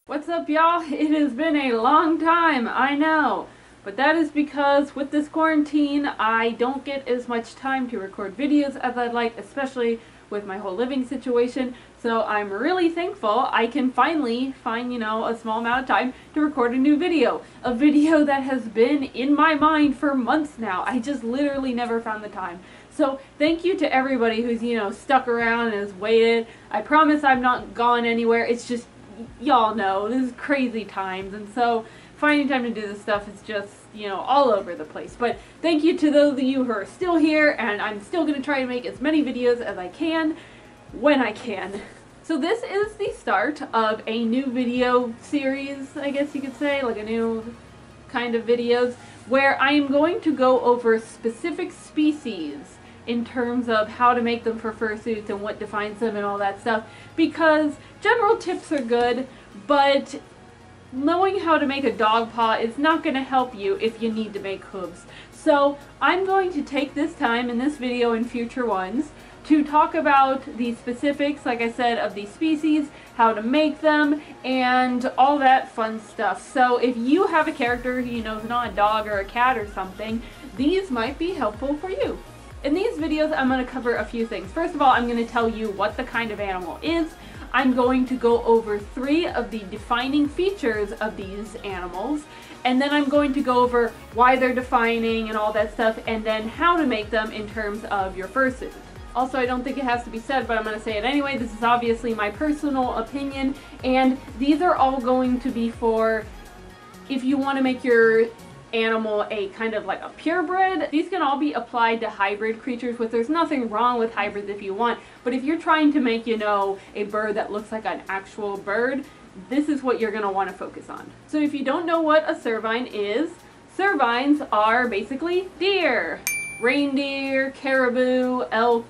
What's up, y'all? It has been a long time, I know. But that is because with this quarantine, I don't get as much time to record videos as I'd like, especially with my whole living situation. So I'm really thankful I can finally find, a small amount of time to record a new video. A video that has been in my mind for months now. I just literally never found the time. So thank you to everybody who's, stuck around and has waited. I promise I'm not gone anywhere. It's just, y'all know, this is crazy times, and so finding time to do this stuff is just, all over the place. But thank you to those of you who are still here, and I'm still going to try to make as many videos as I can, when I can. So this is the start of a new video series, I guess you could say, like a new kind of videos, where I am going to go over specific species in terms of how to make them for fursuits and what defines them and all that stuff, because general tips are good, but knowing how to make a dog paw is not going to help you if you need to make hooves. So I'm going to take this time in this video and future ones to talk about the specifics, like I said, of these species, how to make them, and all that fun stuff. So if you have a character who is not a dog or a cat or something, these might be helpful for you. In these videos, I'm going to cover a few things. First of all, I'm going to tell you what the kind of animal is. I'm going to go over 3 of the defining features of these animals, and then I'm going to go over why they're defining and all that stuff, and then how to make them in terms of your fursuit. Also, I don't think it has to be said, but I'm going to say it anyway. This is obviously my personal opinion, and these are all going to be for if you want to make your animal a kind of like a purebred. These can all be applied to hybrid creatures, which there's nothing wrong with hybrids if you want, but if you're trying to make, a bird that looks like an actual bird, this is what you're going to want to focus on. So if you don't know what a cervine is, cervines are basically deer, reindeer, caribou, elk,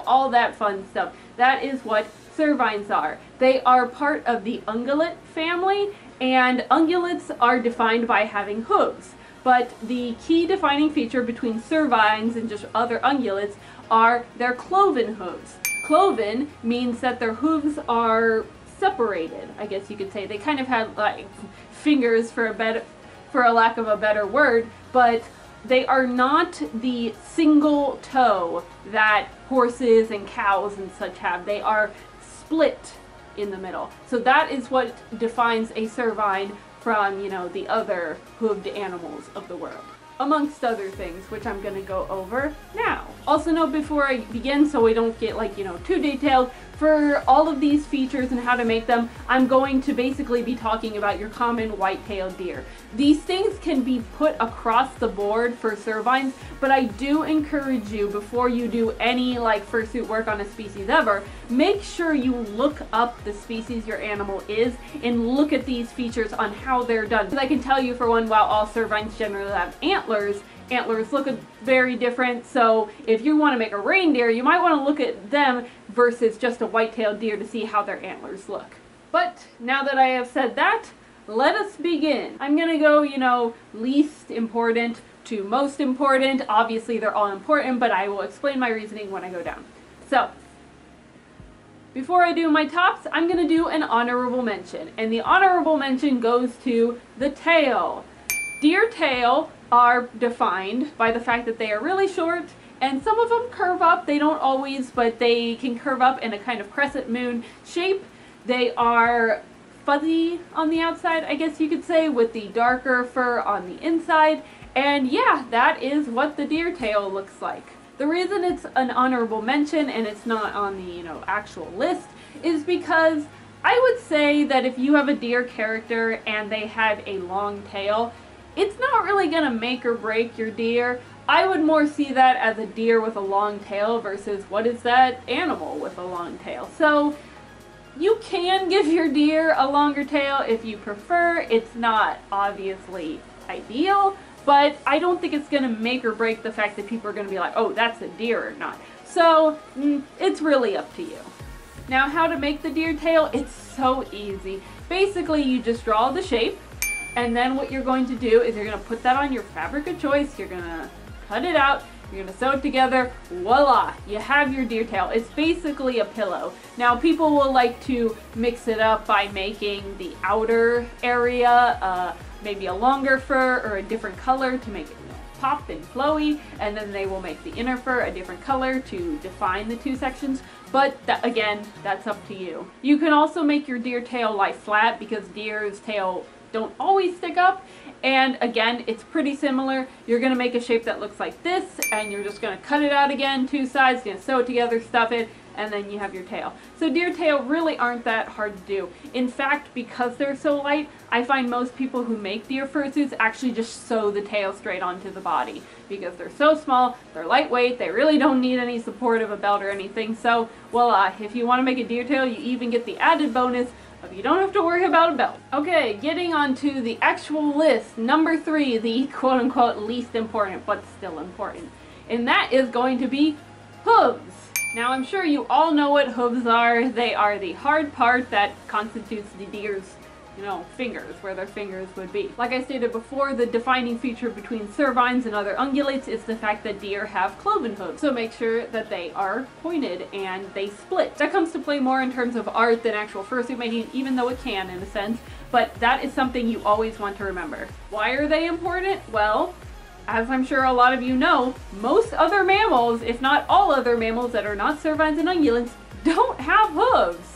all that fun stuff. That is what cervines are. They are part of the ungulate family, and ungulates are defined by having hooves. But the key defining feature between cervines and just other ungulates are their cloven hooves. Cloven means that their hooves are separated, I guess you could say. They kind of have like fingers for a lack of a better word, but they are not the single toe that horses and cows and such have. They are split in the middle. So that is what defines a cervine from, the other hooved animals of the world, amongst other things, which I'm going to go over now. Also note before I begin, so we don't get too detailed, for all of these features and how to make them, I'm going to basically be talking about your common white-tailed deer. These things can be put across the board for cervines, but I do encourage you, before you do any fursuit work on a species ever, make sure you look up the species your animal is and look at these features on how they're done. Because I can tell you, for one, while all cervines generally have antlers look very different, so if you want to make a reindeer, you might want to look at them versus just a white-tailed deer to see how their antlers look. But now that I have said that, let us begin. I'm gonna go, least important to most important. Obviously they're all important, but I will explain my reasoning when I go down. So, before I do my tops, I'm gonna do an honorable mention, and the honorable mention goes to the tail. Deer tail are defined by the fact that they are really short, and some of them curve up. They don't always, but they can curve up in a kind of crescent moon shape. They are fuzzy on the outside, I guess you could say, with the darker fur on the inside, and yeah, that is what the deer tail looks like. The reason it's an honorable mention and it's not on the, actual list is because I would say that if you have a deer character and they have a long tail, it's not really going to make or break your deer. I would more see that as a deer with a long tail versus what is that animal with a long tail. So you can give your deer a longer tail if you prefer. It's not obviously ideal, but I don't think it's going to make or break the fact that people are going to be like, oh, that's a deer or not. So it's really up to you. Now, how to make the deer tail? It's so easy. Basically, you just draw the shape, and then what you're going to do is you're going to put that on your fabric of choice. You're going to cut it out. You're gonna sew it together, voila, you have your deer tail. It's basically a pillow. Now people will like to mix it up by making the outer area maybe a longer fur or a different color to make it pop and flowy, and then they will make the inner fur a different color to define the two sections, but again, that's up to you. You can also make your deer tail lie flat because deer's tail don't always stick up, and again, it's pretty similar. You're going to make a shape that looks like this, and you're just going to cut it out again, two sides, going to sew it together, stuff it, and then you have your tail. So deer tail really aren't that hard to do. In fact, because they're so light, I find most people who make deer fursuits actually just sew the tail straight onto the body because they're so small, they're lightweight, they really don't need any support of a belt or anything. So voila, if you want to make a deer tail, you even get the added bonus of you don't have to worry about a belt. Okay, getting on to the actual list. Number 3, the quote-unquote least important, but still important. And that is going to be hooves. Now I'm sure you all know what hooves are. They are the hard part that constitutes the deer's, fingers, where their fingers would be. Like I stated before, the defining feature between cervines and other ungulates is the fact that deer have cloven hooves. So make sure that they are pointed and they split. That comes to play more in terms of art than actual fursuit making, even though it can in a sense, but that is something you always want to remember. Why are they important? Well, as I'm sure a lot of you know, most other mammals, if not all other mammals that are not cervines and ungulates, don't have hooves.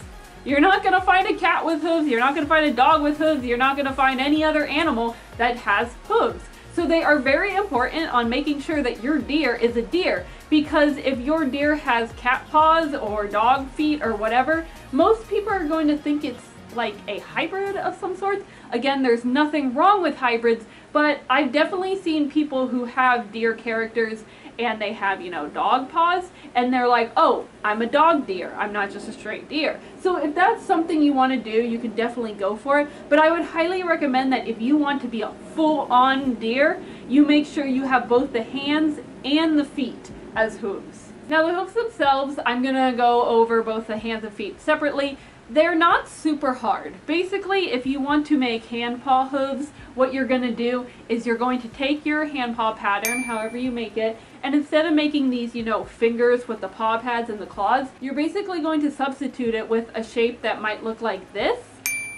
You're not going to find a cat with hooves, you're not going to find a dog with hooves, you're not going to find any other animal that has hooves. So they are very important on making sure that your deer is a deer, because if your deer has cat paws or dog feet or whatever, most people are going to think it's like a hybrid of some sort. Again, there's nothing wrong with hybrids, but I've definitely seen people who have deer characters and they have, dog paws, and they're like, oh, I'm a dog deer, I'm not just a straight deer. So if that's something you want to do, you can definitely go for it, but I would highly recommend that if you want to be a full-on deer, you make sure you have both the hands and the feet as hooves. Now the hooves themselves, I'm gonna go over both the hands and feet separately. They're not super hard. Basically, if you want to make hand paw hooves, what you're going to do is you're going to take your hand paw pattern, however you make it, and instead of making these, fingers with the paw pads and the claws, you're basically going to substitute it with a shape that might look like this,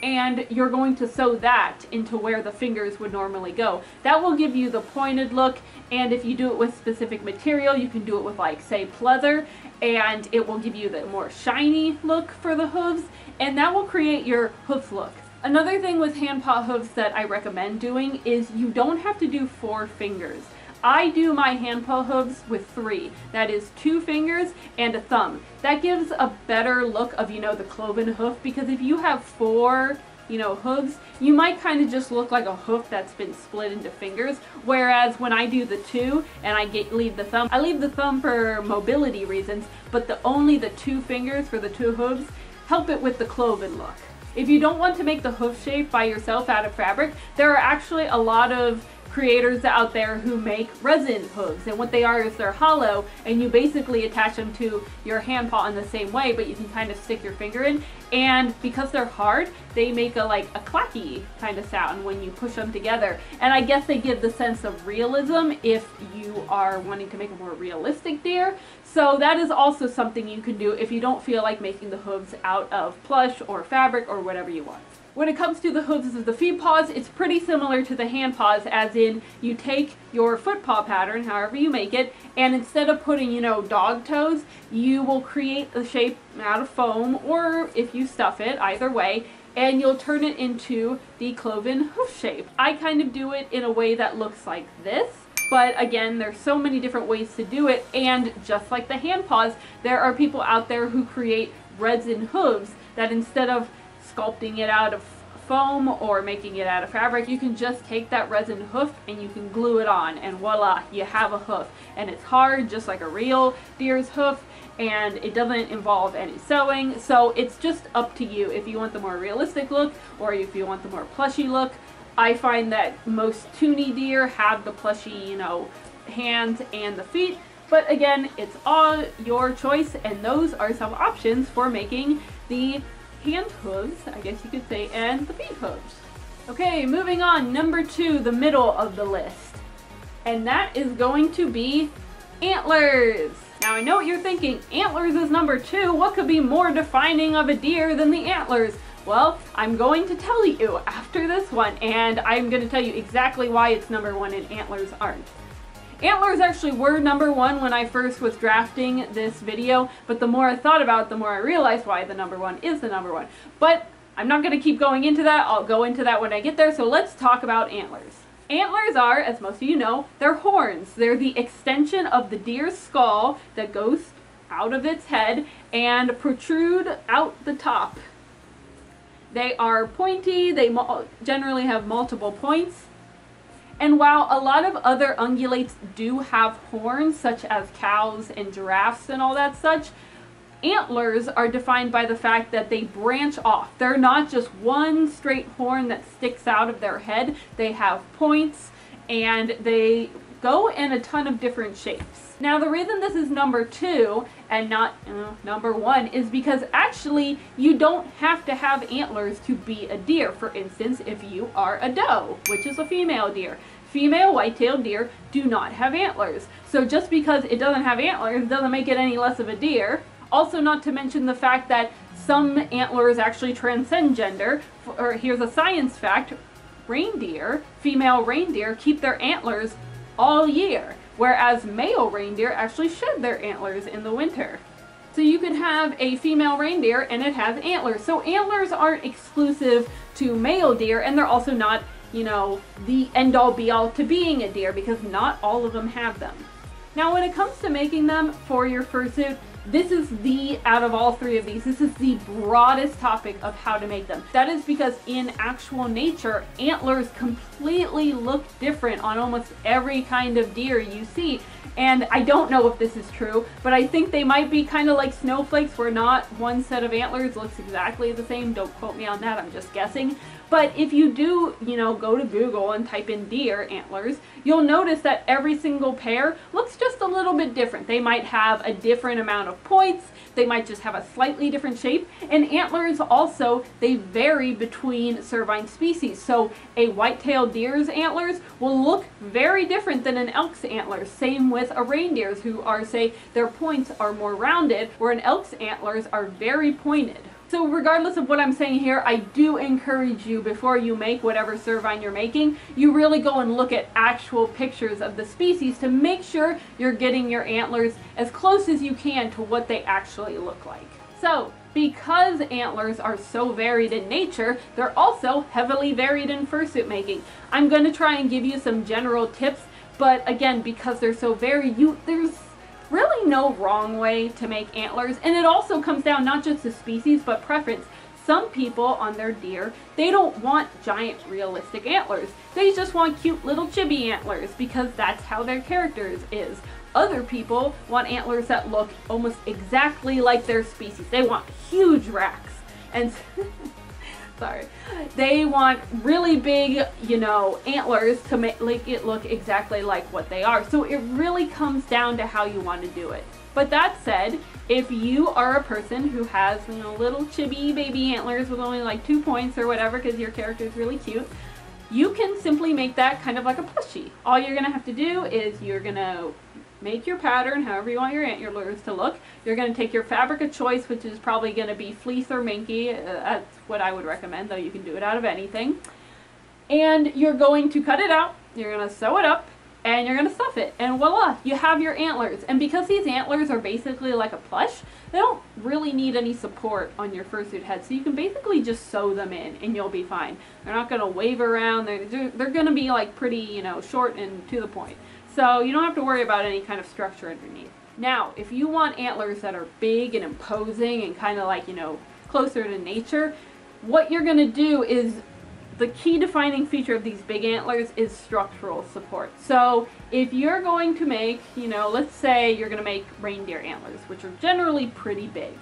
and you're going to sew that into where the fingers would normally go. That will give you the pointed look, and if you do it with specific material, you can do it with, like, say, pleather, and it will give you the more shiny look for the hooves, and that will create your hoof look. Another thing with hand paw hooves that I recommend doing is you don't have to do 4 fingers. I do my hand paw hooves with 3. That is 2 fingers and a thumb. That gives a better look of, the cloven hoof, because if you have 4, hooves, you might kind of just look like a hoof that's been split into fingers, whereas when I do the 2 and I leave the thumb, I leave the thumb for mobility reasons, but only the 2 fingers for the 2 hooves help it with the cloven look. If you don't want to make the hoof shape by yourself out of fabric, there are actually a lot of creators out there who make resin hooves, and what they are is they're hollow, and you basically attach them to your hand paw in the same way, but you can kind of stick your finger in, and because they're hard, they make a clacky kind of sound when you push them together, and I guess they give the sense of realism if you are wanting to make a more realistic deer. So that is also something you can do if you don't feel like making the hooves out of plush or fabric or whatever you want. When it comes to the hooves of the feet paws, it's pretty similar to the hand paws, as in you take your foot paw pattern, however you make it, and instead of putting, dog toes, you will create a shape out of foam, or if you stuff it, either way, and you'll turn it into the cloven hoof shape. I kind of do it in a way that looks like this. But again, there's so many different ways to do it, and just like the hand paws, there are people out there who create resin hooves that instead of sculpting it out of foam or making it out of fabric, you can just take that resin hoof and you can glue it on, and voila, you have a hoof. And it's hard, just like a real deer's hoof, and it doesn't involve any sewing, so it's just up to you if you want the more realistic look or if you want the more plushy look. I find that most toony deer have the plushy, hands and the feet, but again, it's all your choice, and those are some options for making the hand hooves, I guess you could say, and the feet hooves. Okay, moving on, number 2, the middle of the list, and that is going to be Antlers! Now I know what you're thinking, antlers is number 2, what could be more defining of a deer than the antlers? Well, I'm going to tell you after this one, and I'm going to tell you exactly why it's number 1 and antlers aren't. Antlers actually were number 1 when I first was drafting this video, but the more I thought about it, the more I realized why the number 1 is the number 1. But I'm not going to keep going into that, I'll go into that when I get there, so let's talk about antlers. Antlers are, as most of you know, they're horns. They're the extension of the deer's skull that goes out of its head and protrude out the top. They are pointy, they generally have multiple points. And while a lot of other ungulates do have horns, such as cows and giraffes and all that such, antlers are defined by the fact that they branch off. They're not just one straight horn that sticks out of their head. They have points and they go in a ton of different shapes. Now the reason this is number 2 and not number 1 is because actually you don't have to have antlers to be a deer. For instance, if you are a doe, which is a female deer, female white-tailed deer do not have antlers. So just because it doesn't have antlers doesn't make it any less of a deer. Also, not to mention the fact that some antlers actually transcend gender. Or here's a science fact, reindeer, female reindeer, keep their antlers all year, whereas male reindeer actually shed their antlers in the winter. So you could have a female reindeer and it has antlers. So antlers aren't exclusive to male deer, and they're also not, you know, the end-all be-all to being a deer, because not all of them have them. Now when it comes to making them for your fursuit, this is out of all 3 of these, this is the broadest topic of how to make them. That is because in actual nature, antlers completely look different on almost every kind of deer you see. And I don't know if this is true, but I think they might be kind of like snowflakes, where not one set of antlers looks exactly the same. Don't quote me on that, I'm just guessing. But if you do, you know, go to Google and type in deer antlers, you'll notice that every single pair looks just a little bit different. They might have a different amount of points, they might just have a slightly different shape, and antlers also, they vary between cervine species. So a white-tailed deer's antlers will look very different than an elk's antlers. Same with a reindeer's, who are, say, their points are more rounded, where an elk's antlers are very pointed. So regardless of what I'm saying here, I do encourage you, before you make whatever cervine you're making, you really go and look at actual pictures of the species to make sure you're getting your antlers as close as you can to what they actually look like. So, because antlers are so varied in nature, they're also heavily varied in fursuit making. I'm going to try and give you some general tips, but again, because they're so varied, there's really no wrong way to make antlers, and it also comes down not just to species but preference. Some people on their deer, they don't want giant realistic antlers. They just want cute little chibi antlers because that's how their characters is. Other people want antlers that look almost exactly like their species. They want huge racks, and sorry, they want really big, you know, antlers to make it look exactly like what they are. So it really comes down to how you want to do it. But that said, if you are a person who has, you know, little chibi baby antlers with only like 2 points or whatever because your character is really cute, you can simply make that kind of like a plushie. All you're gonna have to do is you're gonna make your pattern however you want your antlers to look. You're going to take your fabric of choice, which is probably going to be fleece or minky. That's what I would recommend, though you can do it out of anything. And you're going to cut it out, you're going to sew it up, and you're going to stuff it. And voila, you have your antlers. And because these antlers are basically like a plush, they don't really need any support on your fursuit head. So you can basically just sew them in and you'll be fine. They're not going to wave around. They're going to be like pretty, you know, short and to the point. So you don't have to worry about any kind of structure underneath. Now, if you want antlers that are big and imposing and kind of like, you know, closer to nature, what you're going to do is, the key defining feature of these big antlers is structural support. So if you're going to make, you know, let's say you're going to make reindeer antlers, which are generally pretty big.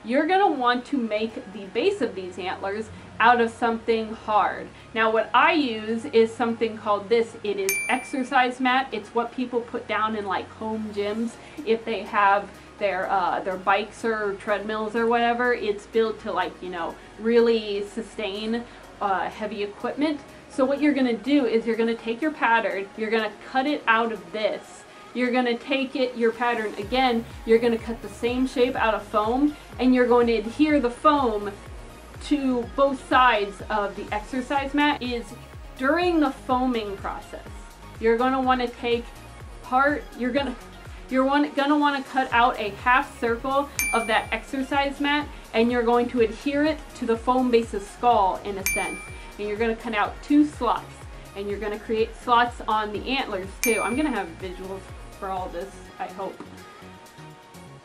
You're going to want to make the base of these antlers out of something hard. Now what I use is something called this. It is exercise mat. It's what people put down in like home gyms if they have their bikes or treadmills or whatever. It's built to, like, you know, really sustain heavy equipment. So what you're going to do is you're going to take your pattern, you're going to cut it out of this, you're going to take your pattern again, you're going to cut the same shape out of foam, and you're going to adhere the foam to both sides of the exercise mat. Is during the foaming process, you're going to want to take part, you're going to want to cut out a half circle of that exercise mat, and you're going to adhere it to the foam base's skull in a sense. And you're going to cut out 2 slots, and you're going to create slots on the antlers too. I'm going to have visuals for all this, I hope.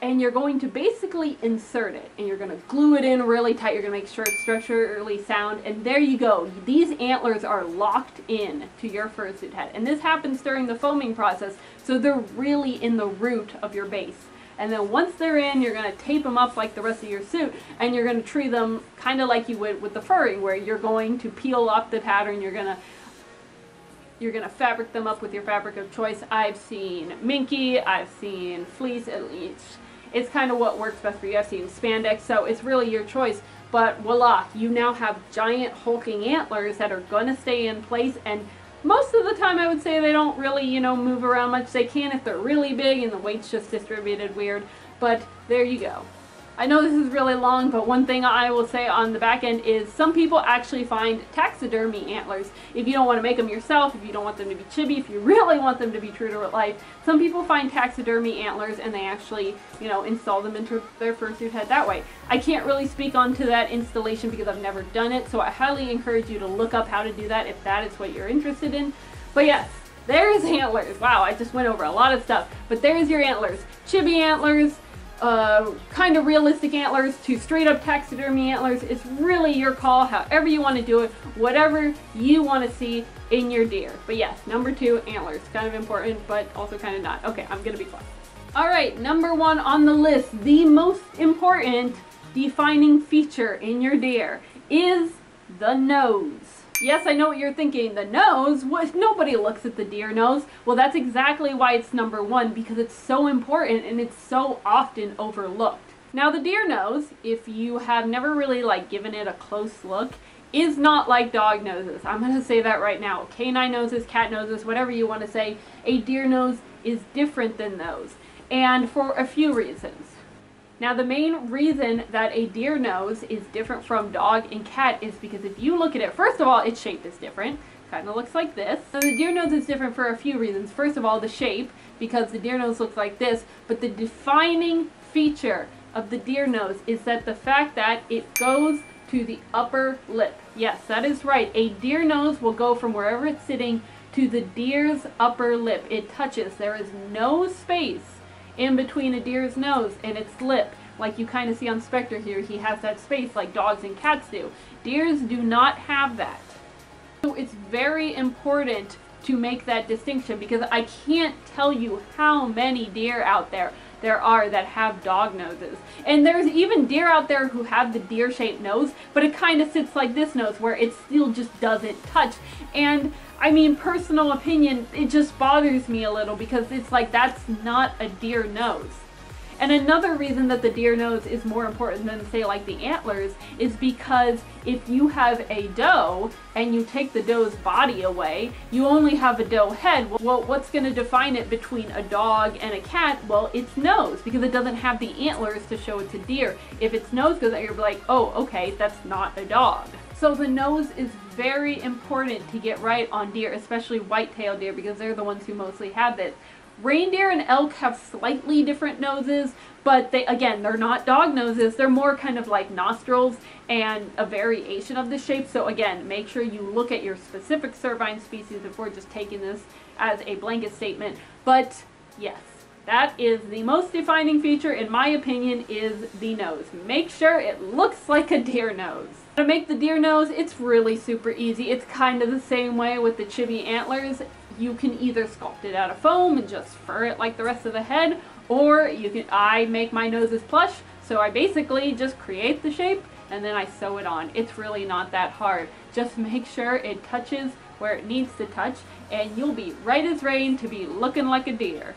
And you're going to basically insert it, and you're going to glue it in really tight. You're going to make sure it's structurally sound, and there you go. These antlers are locked in to your fursuit head, and this happens during the foaming process, so they're really in the root of your base. And then once they're in, you're going to tape them up like the rest of your suit, and you're going to treat them kind of like you would with the furring, where you're going to peel up the pattern, you're going to fabric them up with your fabric of choice. I've seen minky, I've seen fleece, at least. It's kind of what works best for you. I've seen spandex, so it's really your choice. But voila, you now have giant hulking antlers that are going to stay in place, and most of the time I would say they don't really, you know, move around much. They can if they're really big and the weight's just distributed weird, but there you go. I know this is really long, but one thing I will say on the back end is some people actually find taxidermy antlers. If you don't want to make them yourself, if you don't want them to be chibi, if you really want them to be true to life, some people find taxidermy antlers and they actually, you know, install them into their fursuit head that way. I can't really speak onto that installation because I've never done it, so I highly encourage you to look up how to do that if that is what you're interested in. But yes, there's antlers. Wow, I just went over a lot of stuff, but there's your antlers. Chibi antlers, kind of realistic antlers to straight up taxidermy antlers. It's really your call, however you want to do it, whatever you want to see in your deer. But yes, number 2, antlers. Kind of important, but also kind of not. Okay, I'm gonna be quiet. Alright, number 1 on the list, the most important defining feature in your deer is the nose. Yes, I know what you're thinking. The nose? What? Nobody looks at the deer nose. Well, that's exactly why it's number 1, because it's so important and it's so often overlooked. Now, the deer nose, if you have never really given it a close look, is not like dog noses. I'm going to say that right now. Canine noses, cat noses, whatever you want to say, a deer nose is different than those. And for a few reasons. Now, the main reason that a deer nose is different from dog and cat is because if you look at it, first of all, its shape is different. Kind of looks like this. So the deer nose is different for a few reasons. First of all, the shape, because the deer nose looks like this, but the defining feature of the deer nose is that the fact that it goes to the upper lip. Yes, that is right. A deer nose will go from wherever it's sitting to the deer's upper lip. It touches. There is no space in between a deer's nose and its lip. Like you kind of see on Spectre here, he has that space like dogs and cats do. Deers do not have that. So it's very important to make that distinction, because I can't tell you how many deer out there are that have dog noses. And there's even deer out there who have the deer-shaped nose, but it kind of sits like this nose where it still just doesn't touch. And I mean, personal opinion, it just bothers me a little, because it's like, that's not a deer nose. And another reason that the deer nose is more important than, say, like the antlers is because if you have a doe and you take the doe's body away, you only have a doe head. Well, what's going to define it between a dog and a cat? Well, its nose, because it doesn't have the antlers to show it's a deer. If its nose goes out, you're like, oh, okay, that's not a dog. So the nose is very important to get right on deer, especially white-tailed deer, because they're the ones who mostly have this. Reindeer and elk have slightly different noses, but they're not dog noses. They're more kind of like nostrils and a variation of the shape. So again, make sure you look at your specific cervine species before just taking this as a blanket statement. But yes, that is the most defining feature, in my opinion, is the nose. Make sure it looks like a deer nose. To make the deer nose, it's really super easy. It's kind of the same way with the chibi antlers. You can either sculpt it out of foam and just fur it like the rest of the head, or I make my noses plush, so I basically just create the shape and then I sew it on. It's really not that hard. Just make sure it touches where it needs to touch, and you'll be right as rain to be looking like a deer.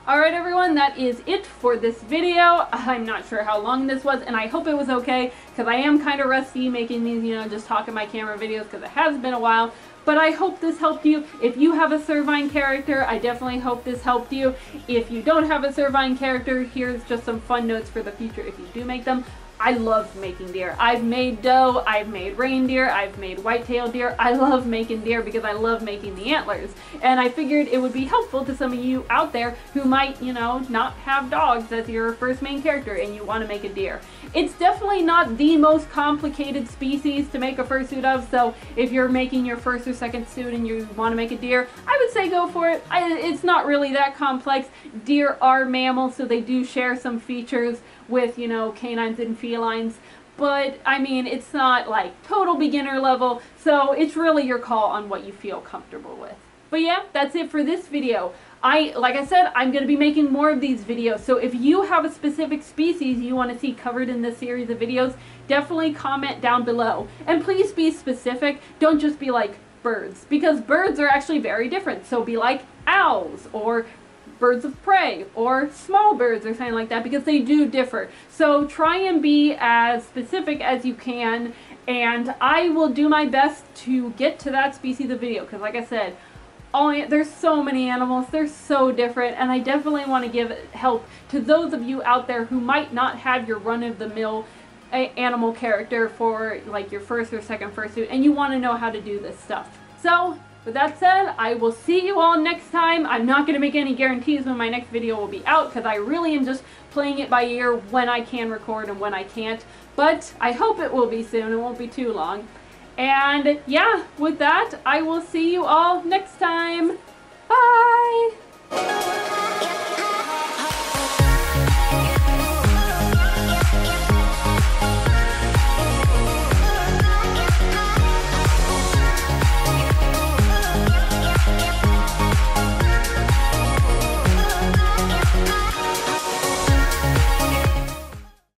Alright everyone, that is it for this video. I'm not sure how long this was, and I hope it was okay, because I am kind of rusty making these, just talking my camera videos, because it has been a while. but I hope this helped you. If you have a Cervine character, I definitely hope this helped you. If you don't have a Cervine character, here's just some fun notes for the future if you do make them. I love making deer. I've made doe, I've made reindeer, I've made white-tailed deer. I love making deer because I love making the antlers. And I figured it would be helpful to some of you out there who might, you know, not have dogs as your first main character and you want to make a deer. It's definitely not the most complicated species to make a fursuit of, so if you're making your first or second suit and you want to make a deer, I would say go for it. It's not really that complex. Deer are mammals, so they do share some features with, you know, canines and felines, but I mean, it's not like total beginner level, so it's really your call on what you feel comfortable with. But yeah, that's it for this video. Like I said, I'm going to be making more of these videos, so if you have a specific species you want to see covered in this series of videos, definitely comment down below. And please be specific, don't just be like birds, because birds are actually very different, so be like owls, or birds of prey, or small birds, or something like that, because they do differ. So try and be as specific as you can, and I will do my best to get to that species of video, because like I said, there's so many animals, they're so different, and I definitely want to give help to those of you out there who might not have your run-of-the-mill animal character for like your first or second fursuit, and you want to know how to do this stuff. So with that said, I will see you all next time. I'm not going to make any guarantees when my next video will be out, because I really am just playing it by ear when I can record and when I can't. But I hope it will be soon. It won't be too long. And yeah, with that, I will see you all next time. Bye!